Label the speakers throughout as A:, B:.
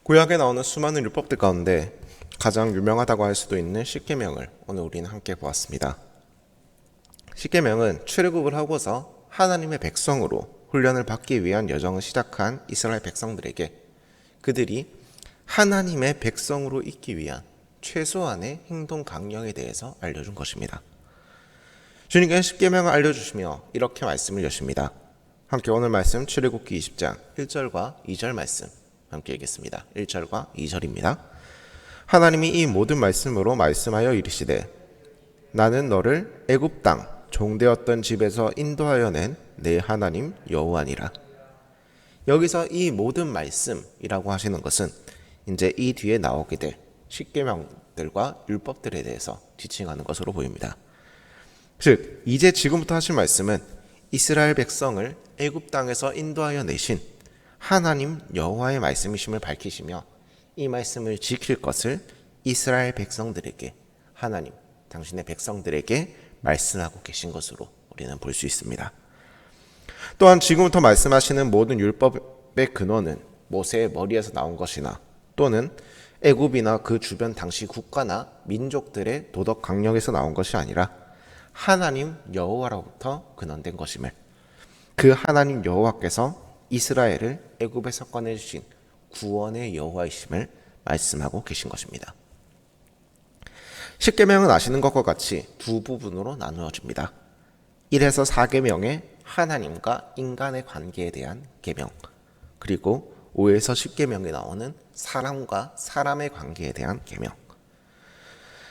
A: 구약에 나오는 수많은 율법들 가운데 가장 유명하다고 할 수도 있는 십계명을 오늘 우리는 함께 보았습니다. 십계명은 출애굽을 하고서 하나님의 백성으로 훈련을 받기 위한 여정을 시작한 이스라엘 백성들에게 그들이 하나님의 백성으로 있기 위한 최소한의 행동 강령에 대해서 알려준 것입니다. 주님께서 십계명을 알려주시며 이렇게 말씀을 여십니다. 함께 오늘 말씀 출애굽기 20장 1절과 2절 말씀 함께 읽겠습니다. 1절과 2절입니다. 하나님이 이 모든 말씀으로 말씀하여 이르시되 나는 너를 애굽 땅 종되었던 집에서 인도하여 낸 내 하나님 여호와니라. 여기서 이 모든 말씀이라고 하시는 것은 이제 이 뒤에 나오게 될 십계명들과 율법들에 대해서 지칭하는 것으로 보입니다. 즉 이제 지금부터 하실 말씀은 이스라엘 백성을 애굽 땅에서 인도하여 내신 하나님 여호와의 말씀이심을 밝히시며 이 말씀을 지킬 것을 이스라엘 백성들에게 하나님 당신의 백성들에게 말씀하고 계신 것으로 우리는 볼 수 있습니다. 또한 지금부터 말씀하시는 모든 율법의 근원은 모세의 머리에서 나온 것이나 또는 애굽이나 그 주변 당시 국가나 민족들의 도덕 강령에서 나온 것이 아니라 하나님 여호와로부터 근원된 것임을, 그 하나님 여호와께서 이스라엘을 애굽에서 꺼내주신 구원의 여호와이심을 말씀하고 계신 것입니다. 십계명은 아시는 것과 같이 두 부분으로 나누어집니다. 1에서 4계명의 하나님과 인간의 관계에 대한 계명, 그리고 5에서 10계명에 나오는 사람과 사람의 관계에 대한 계명,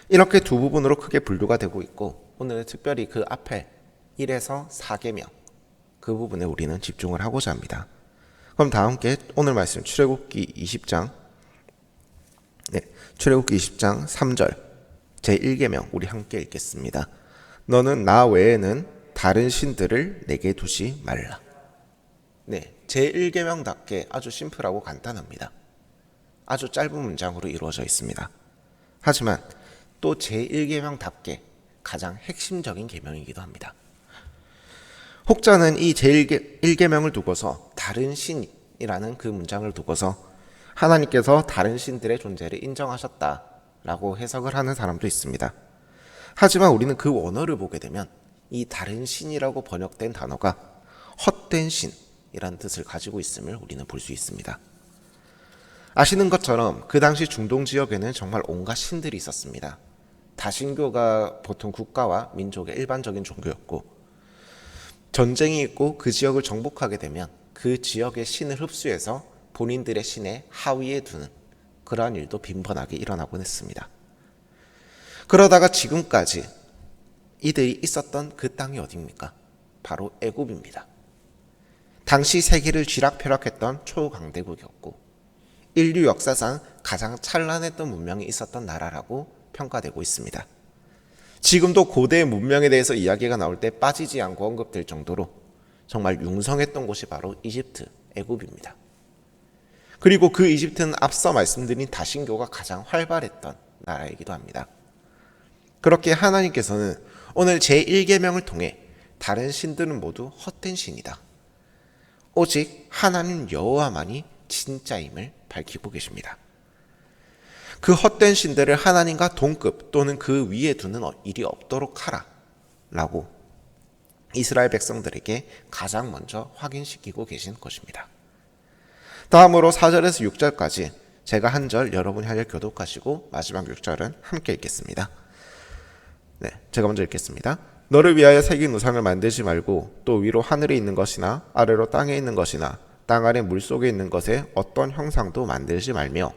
A: 이렇게 두 부분으로 크게 분류가 되고 있고 오늘은 특별히 그 앞에 1에서 4계명 그 부분에 우리는 집중을 하고자 합니다. 그럼 다 함께 오늘 말씀 출애굽기 20장 출애굽기 20장 3절 제1계명 우리 함께 읽겠습니다. 너는 나 외에는 다른 신들을 내게 두지 말라. 제1계명답게 아주 심플하고 간단합니다. 아주 짧은 문장으로 이루어져 있습니다. 하지만 또 제1계명답게 가장 핵심적인 계명이기도 합니다. 혹자는 이 제1계명을 두고서 다른 신이라는 그 문장을 두고서 하나님께서 다른 신들의 존재를 인정하셨다라고 해석을 하는 사람도 있습니다. 하지만 우리는 그 원어를 보게 되면 이 다른 신이라고 번역된 단어가 헛된 신이라는 뜻을 가지고 있음을 우리는 볼 수 있습니다. 아시는 것처럼 그 당시 중동 지역에는 정말 온갖 신들이 있었습니다. 다신교가 보통 국가와 민족의 일반적인 종교였고, 전쟁이 있고 그 지역을 정복하게 되면 그 지역의 신을 흡수해서 본인들의 신의 하위에 두는 그러한 일도 빈번하게 일어나곤 했습니다. 그러다가 지금까지 이들이 있었던 그 땅이 어디입니까? 바로 애굽입니다. 당시 세계를 쥐락펴락했던 초강대국이었고 인류 역사상 가장 찬란했던 문명이 있었던 나라라고 평가되고 있습니다. 지금도 고대 문명에 대해서 이야기가 나올 때 빠지지 않고 언급될 정도로 정말 융성했던 곳이 바로 이집트, 애굽입니다. 그리고 그 이집트는 앞서 말씀드린 다신교가 가장 활발했던 나라이기도 합니다. 그렇게 하나님께서는 오늘 제1계명을 통해 다른 신들은 모두 헛된 신이다, 오직 하나님 여호와만이 진짜임을 밝히고 계십니다. 그 헛된 신들을 하나님과 동급 또는 그 위에 두는 일이 없도록 하라 라고 이스라엘 백성들에게 가장 먼저 확인시키고 계신 것입니다. 다음으로 4절에서 6절까지 제가 한 절 여러분이 한 절 교독하시고 마지막 6절은 함께 읽겠습니다. 제가 먼저 읽겠습니다. 너를 위하여 새긴 우상을 만들지 말고 또 위로 하늘에 있는 것이나 아래로 땅에 있는 것이나 땅 아래 물속에 있는 것에 어떤 형상도 만들지 말며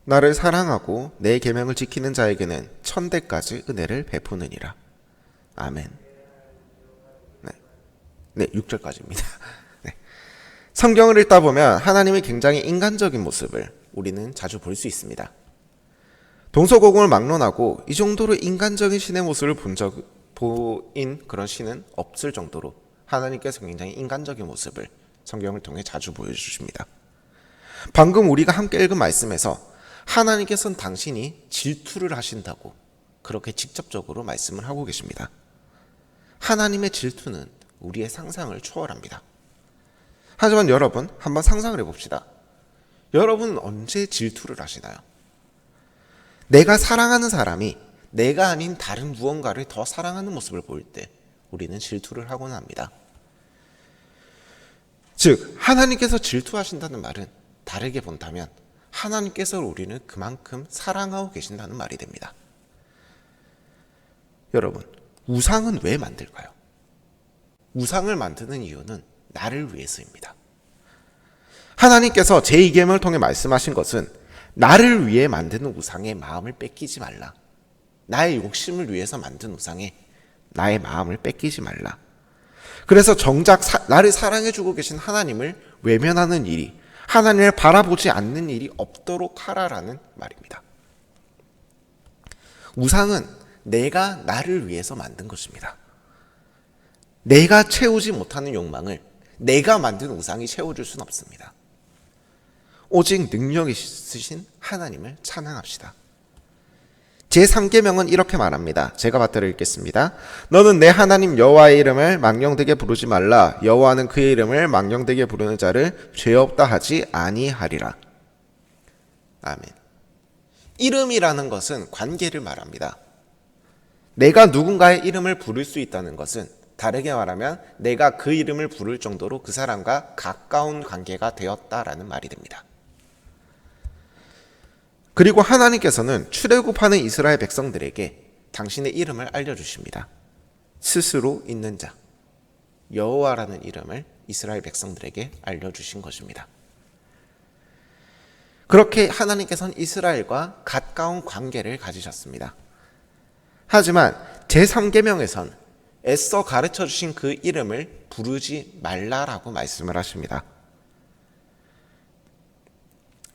A: 나를 사랑하고 내 계명을 지키는 자에게는 천대까지 은혜를 베푸느니라. 아멘. 6절까지입니다. 성경을 읽다 보면 하나님의 굉장히 인간적인 모습을 우리는 자주 볼 수 있습니다. 동서고금을 막론하고 이 정도로 인간적인 신의 모습을 보인 그런 신은 없을 정도로 하나님께서 굉장히 인간적인 모습을 성경을 통해 자주 보여주십니다. 방금 우리가 함께 읽은 말씀에서 하나님께서는 당신이 질투를 하신다고 그렇게 직접적으로 말씀을 하고 계십니다. 하나님의 질투는 우리의 상상을 초월합니다. 하지만 여러분, 한번 상상을 해봅시다. 여러분은 언제 질투를 하시나요? 내가 사랑하는 사람이 내가 아닌 다른 무언가를 더 사랑하는 모습을 보일 때 우리는 질투를 하곤 합니다. 즉, 하나님께서 질투하신다는 말은 다르게 본다면 하나님께서 우리는 그만큼 사랑하고 계신다는 말이 됩니다. 여러분, 우상은 왜 만들까요? 우상을 만드는 이유는 나를 위해서입니다. 하나님께서 제2계명을 통해 말씀하신 것은 나를 위해 만드는 우상에 마음을 뺏기지 말라. 나의 욕심을 위해서 만든 우상에 나의 마음을 뺏기지 말라. 그래서 정작 나를 사랑해주고 계신 하나님을 외면하는 일이, 하나님을 바라보지 않는 일이 없도록 하라라는 말입니다. 우상은 내가 나를 위해서 만든 것입니다. 내가 채우지 못하는 욕망을 내가 만든 우상이 채워줄 수는 없습니다. 오직 능력이 있으신 하나님을 찬양합시다. 제3계명은 이렇게 말합니다. 제가 받들어 읽겠습니다. 너는 내 하나님 여호와의 이름을 망령되게 부르지 말라. 여호와는 그의 이름을 망령되게 부르는 자를 죄 없다 하지 아니하리라. 아멘. 이름이라는 것은 관계를 말합니다. 내가 누군가의 이름을 부를 수 있다는 것은 다르게 말하면 내가 그 이름을 부를 정도로 그 사람과 가까운 관계가 되었다라는 말이 됩니다. 그리고 하나님께서는 출애굽하는 이스라엘 백성들에게 당신의 이름을 알려주십니다. 스스로 있는 자, 여호와라는 이름을 이스라엘 백성들에게 알려주신 것입니다. 그렇게 하나님께서는 이스라엘과 가까운 관계를 가지셨습니다. 하지만 제3계명에선 애써 가르쳐주신 그 이름을 부르지 말라라고 말씀을 하십니다.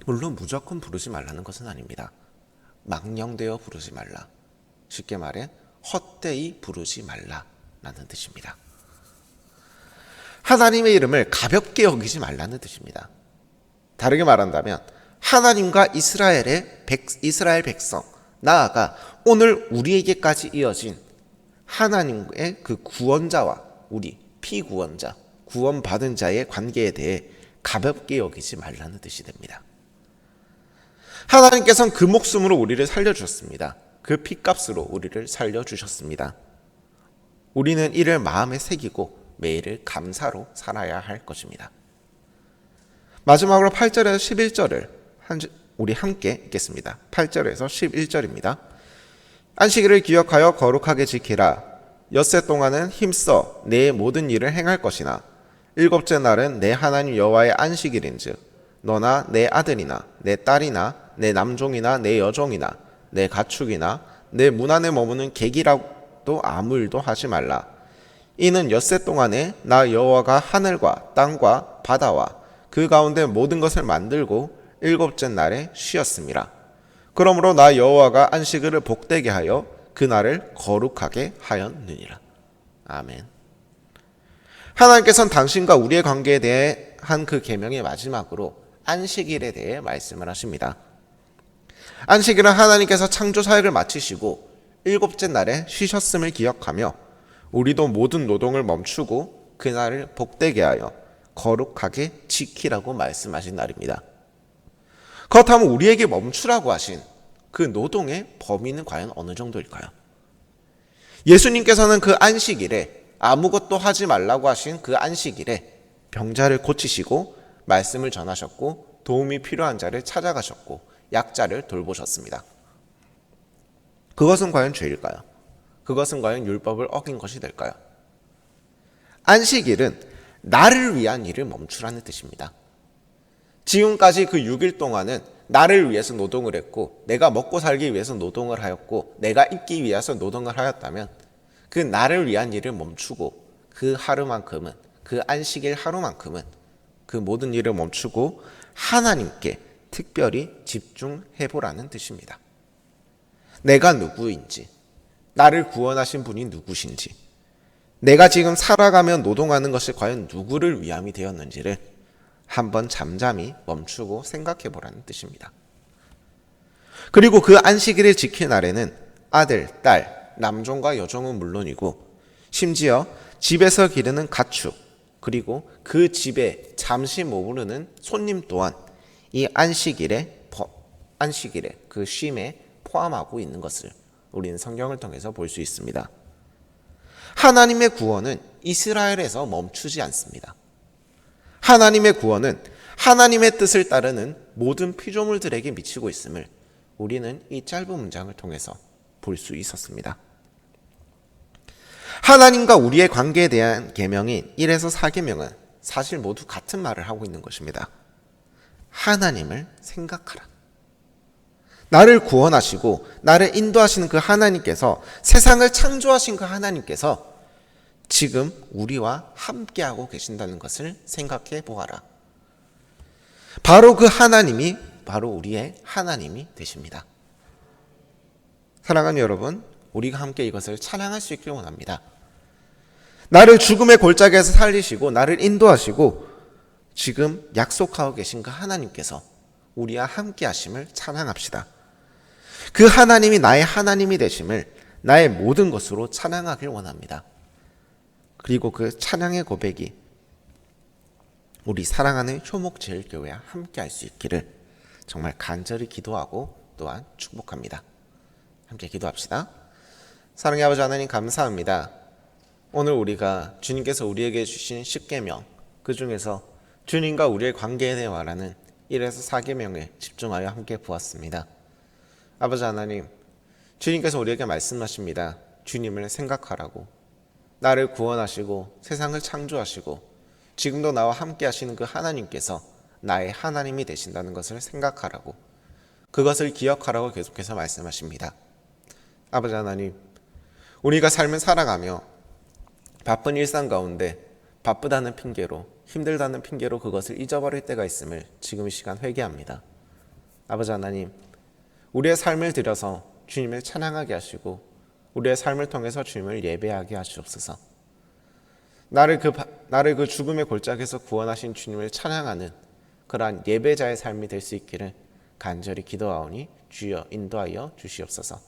A: 물론 무조건 부르지 말라는 것은 아닙니다. 망령되어 부르지 말라. 쉽게 말해 헛되이 부르지 말라라는 뜻입니다. 하나님의 이름을 가볍게 여기지 말라는 뜻입니다. 다르게 말한다면 하나님과 이스라엘 백성, 나아가 오늘 우리에게까지 이어진 하나님의 그 구원자와 우리 피구원자, 구원받은 자의 관계에 대해 가볍게 여기지 말라는 뜻이 됩니다. 하나님께서는 그 목숨으로 우리를 살려주셨습니다. 그 핏값으로 우리를 살려주셨습니다. 우리는 이를 마음에 새기고 매일을 감사로 살아야 할 것입니다. 마지막으로 8절에서 11절을 우리 함께 읽겠습니다. 8절에서 11절입니다. 안식일을 기억하여 거룩하게 지키라. 엿새 동안은 힘써 내 모든 일을 행할 것이나 일곱째 날은 내 하나님 여호와의 안식일인즉 너나 내 아들이나 내 딸이나 내 남종이나 내 여종이나 내 가축이나 내 문 안에 머무는 객이라도 아무 일도 하지 말라. 이는 엿새 동안에 나 여호와가 하늘과 땅과 바다와 그 가운데 모든 것을 만들고 일곱째 날에 쉬었음이라. 그러므로 나 여호와가 안식일을 복되게 하여 그날을 거룩하게 하였느니라. 아멘. 하나님께서는 당신과 우리의 관계에 대해 한 그 계명의 마지막으로 안식일에 대해 말씀을 하십니다. 안식일은 하나님께서 창조 사역을 마치시고 일곱째 날에 쉬셨음을 기억하며 우리도 모든 노동을 멈추고 그날을 복되게 하여 거룩하게 지키라고 말씀하신 날입니다. 그렇다면 우리에게 멈추라고 하신 그 노동의 범위는 과연 어느 정도일까요? 예수님께서는 그 안식일에 아무것도 하지 말라고 하신 그 안식일에 병자를 고치시고 말씀을 전하셨고 도움이 필요한 자를 찾아가셨고 약자를 돌보셨습니다. 그것은 과연 죄일까요? 그것은 과연 율법을 어긴 것이 될까요? 안식일은 나를 위한 일을 멈추라는 뜻입니다. 지금까지 그 6일 동안은 나를 위해서 노동을 했고 내가 먹고 살기 위해서 노동을 하였고 내가 입기 위해서 노동을 하였다면 그 나를 위한 일을 멈추고 그 하루만큼은, 그 안식일 하루만큼은 그 모든 일을 멈추고 하나님께 특별히 집중해보라는 뜻입니다. 내가 누구인지, 나를 구원하신 분이 누구신지, 내가 지금 살아가며 노동하는 것이 과연 누구를 위함이 되었는지를 한번 잠잠히 멈추고 생각해 보라는 뜻입니다. 그리고 그 안식일을 지킬 날에는 아들, 딸, 남종과 여종은 물론이고 심지어 집에서 기르는 가축, 그리고 그 집에 잠시 머무르는 손님 또한 이 안식일에 그 쉼에 포함하고 있는 것을 우리는 성경을 통해서 볼 수 있습니다. 하나님의 구원은 이스라엘에서 멈추지 않습니다. 하나님의 구원은 하나님의 뜻을 따르는 모든 피조물들에게 미치고 있음을 우리는 이 짧은 문장을 통해서 볼 수 있었습니다. 하나님과 우리의 관계에 대한 계명인 1에서 4계명은 사실 모두 같은 말을 하고 있는 것입니다. 하나님을 생각하라. 나를 구원하시고 나를 인도하시는 그 하나님께서, 세상을 창조하신 그 하나님께서 지금 우리와 함께하고 계신다는 것을 생각해 보아라. 바로 그 하나님이 바로 우리의 하나님이 되십니다. 사랑하는 여러분, 우리가 함께 이것을 찬양할 수 있길 원합니다. 나를 죽음의 골짜기에서 살리시고 나를 인도하시고 지금 약속하고 계신 그 하나님께서 우리와 함께 하심을 찬양합시다. 그 하나님이 나의 하나님이 되심을 나의 모든 것으로 찬양하길 원합니다. 그리고 그 찬양의 고백이 우리 사랑하는 효목제일교회와 함께 할 수 있기를 정말 간절히 기도하고 또한 축복합니다. 함께 기도합시다. 사랑의 아버지 하나님, 감사합니다. 오늘 우리가 주님께서 우리에게 주신 10계명, 그 중에서 주님과 우리의 관계에 대해 말하는 1에서 4계명에 집중하여 함께 보았습니다. 아버지 하나님, 주님께서 우리에게 말씀하십니다. 주님을 생각하라고. 나를 구원하시고 세상을 창조하시고 지금도 나와 함께 하시는 그 하나님께서 나의 하나님이 되신다는 것을 생각하라고, 그것을 기억하라고 계속해서 말씀하십니다. 아버지 하나님, 우리가 삶을 살아가며 바쁜 일상 가운데 바쁘다는 핑계로, 힘들다는 핑계로 그것을 잊어버릴 때가 있음을 지금 이 시간 회개합니다. 아버지 하나님, 우리의 삶을 들여서 주님을 찬양하게 하시고 우리의 삶을 통해서 주님을 예배하게 하시옵소서. 나를 그 죽음의 골짜기에서 구원하신 주님을 찬양하는 그러한 예배자의 삶이 될 수 있기를 간절히 기도하오니 주여 인도하여 주시옵소서.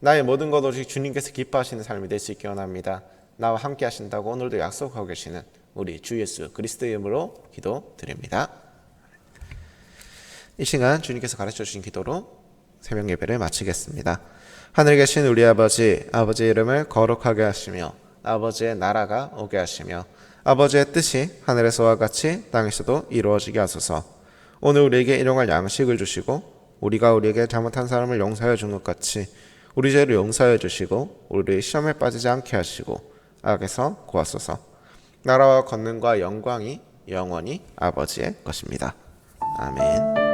A: 나의 모든 것 오직 주님께서 기뻐하시는 삶이 될 수 있기 원합니다. 나와 함께 하신다고 오늘도 약속하고 계시는 우리 주 예수 그리스도의 이름으로 기도드립니다. 이 시간 주님께서 가르쳐 주신 기도로 새벽 예배를 마치겠습니다. 하늘에 계신 우리 아버지, 아버지의 이름을 거룩하게 하시며 아버지의 나라가 오게 하시며 아버지의 뜻이 하늘에서와 같이 땅에서도 이루어지게 하소서. 오늘 우리에게 일용할 양식을 주시고 우리가 우리에게 잘못한 사람을 용서하여 준 것 같이 우리 죄를 용서하여 주시고 우리를 시험에 빠지지 않게 하시고 악에서 구하소서. 나라와 권능과 영광이 영원히 아버지의 것입니다. 아멘.